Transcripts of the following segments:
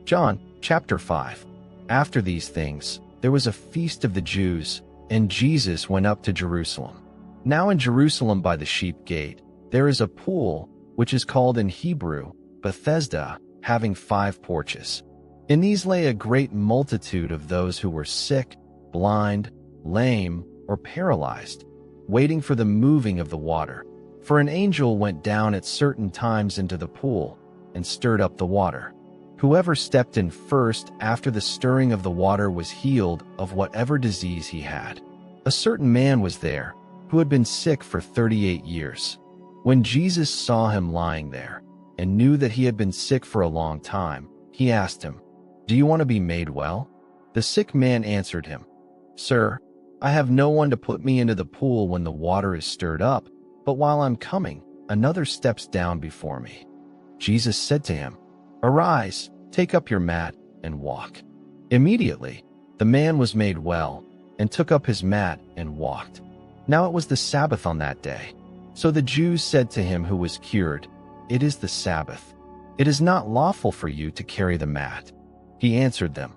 John chapter 5. After these things, there was a feast of the Jews, and Jesus went up to Jerusalem. Now in Jerusalem by the sheep gate, there is a pool, which is called in Hebrew Bethesda, having 5 porches. In these lay a great multitude of those who were sick, blind, lame, or paralyzed, waiting for the moving of the water. For an angel went down at certain times into the pool and stirred up the water. Whoever stepped in first after the stirring of the water was healed of whatever disease he had. A certain man was there who had been sick for 38 years. When Jesus saw him lying there and knew that he had been sick for a long time, he asked him, "Do you want to be made well?" The sick man answered him, "Sir, I have no one to put me into the pool when the water is stirred up, but while I'm coming, another steps down before me." Jesus said to him, "Arise, take up your mat, and walk." Immediately, the man was made well, and took up his mat and walked. Now it was the Sabbath on that day. So the Jews said to him who was cured, "It is the Sabbath. It is not lawful for you to carry the mat." He answered them,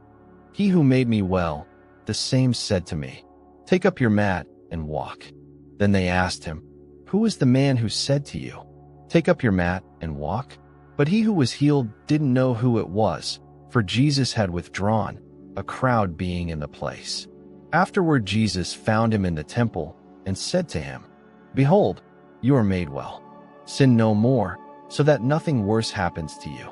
"He who made me well, the same said to me, 'Take up your mat and walk.'" Then they asked him, "Who is the man who said to you, 'Take up your mat and walk'?" But he who was healed didn't know who it was, for Jesus had withdrawn, a crowd being in the place. Afterward Jesus found him in the temple and said to him, "Behold, you are made well. Sin no more, so that nothing worse happens to you."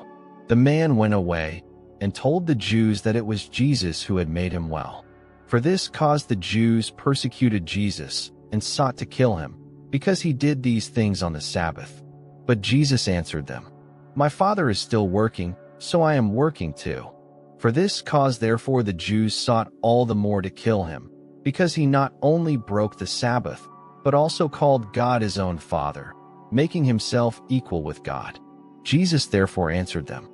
The man went away and told the Jews that it was Jesus who had made him well. For this cause the Jews persecuted Jesus and sought to kill him, because he did these things on the Sabbath. But Jesus answered them, "My Father is still working, so I am working too." For this cause therefore the Jews sought all the more to kill him, because he not only broke the Sabbath, but also called God his own Father, making himself equal with God. Jesus therefore answered them,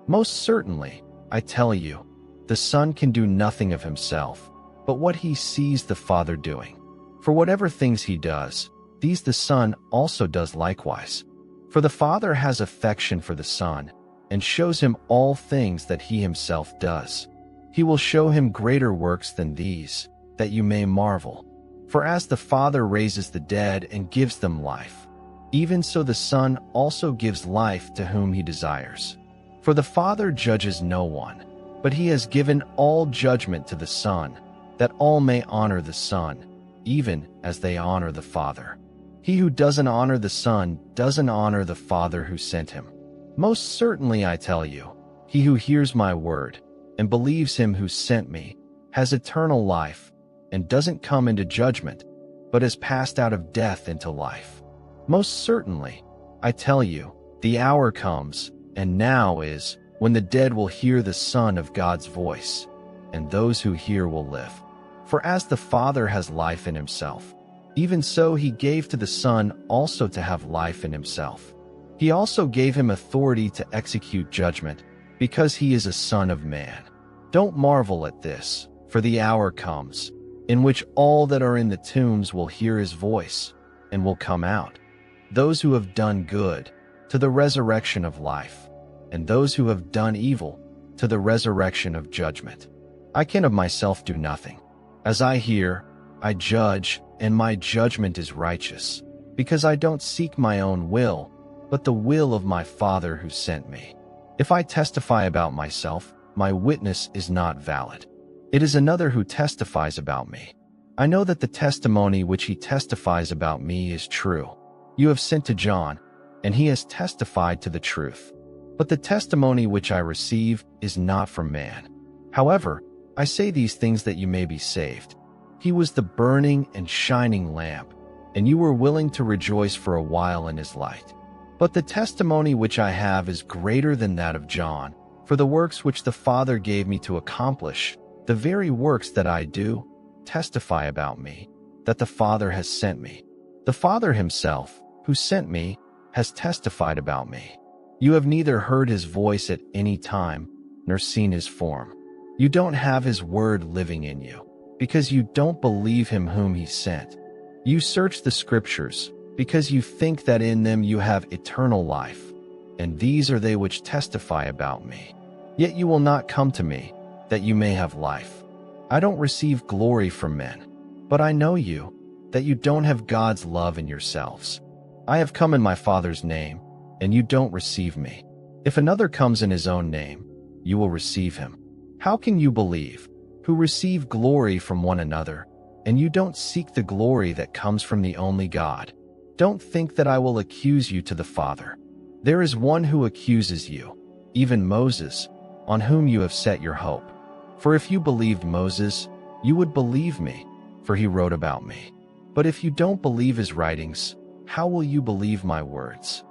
"Most certainly, I tell you, the Son can do nothing of himself, but what he sees the Father doing. For whatever things he does, these the Son also does likewise. For the Father has affection for the Son, and shows him all things that he himself does. He will show him greater works than these, that you may marvel. For as the Father raises the dead and gives them life, even so the Son also gives life to whom he desires. For the Father judges no one, but he has given all judgment to the Son, that all may honor the Son, even as they honor the Father. He who doesn't honor the Son doesn't honor the Father who sent him. Most certainly I tell you, he who hears my word and believes him who sent me has eternal life and doesn't come into judgment, but has passed out of death into life. Most certainly, I tell you, the hour comes, and now is, when the dead will hear the Son of God's voice, and those who hear will live. For as the Father has life in himself, even so he gave to the Son also to have life in himself. He also gave him authority to execute judgment, because he is a Son of Man. Don't marvel at this, for the hour comes, in which all that are in the tombs will hear his voice, and will come out. Those who have done good, to the resurrection of life, and those who have done evil, to the resurrection of judgment. I can of myself do nothing. As I hear, I judge, and my judgment is righteous, because I don't seek my own will, but the will of my Father who sent me. If I testify about myself, my witness is not valid. It is another who testifies about me. I know that the testimony which he testifies about me is true. You have sent to John, and he has testified to the truth. But the testimony which I receive is not from man. However, I say these things that you may be saved. He was the burning and shining lamp, and you were willing to rejoice for a while in his light. But the testimony which I have is greater than that of John, for the works which the Father gave me to accomplish, the very works that I do, testify about me, that the Father has sent me. The Father himself, who sent me, has testified about me. You have neither heard his voice at any time, nor seen his form. You don't have his word living in you, because you don't believe him whom he sent. You search the scriptures, because you think that in them you have eternal life, and these are they which testify about me. Yet you will not come to me, that you may have life. I don't receive glory from men, but I know you, that you don't have God's love in yourselves. I have come in my Father's name, and you don't receive me. If another comes in his own name, you will receive him. How can you believe, who receive glory from one another, and you don't seek the glory that comes from the only God? Don't think that I will accuse you to the Father. There is one who accuses you, even Moses, on whom you have set your hope. For if you believed Moses, you would believe me, for he wrote about me. But if you don't believe his writings, how will you believe my words?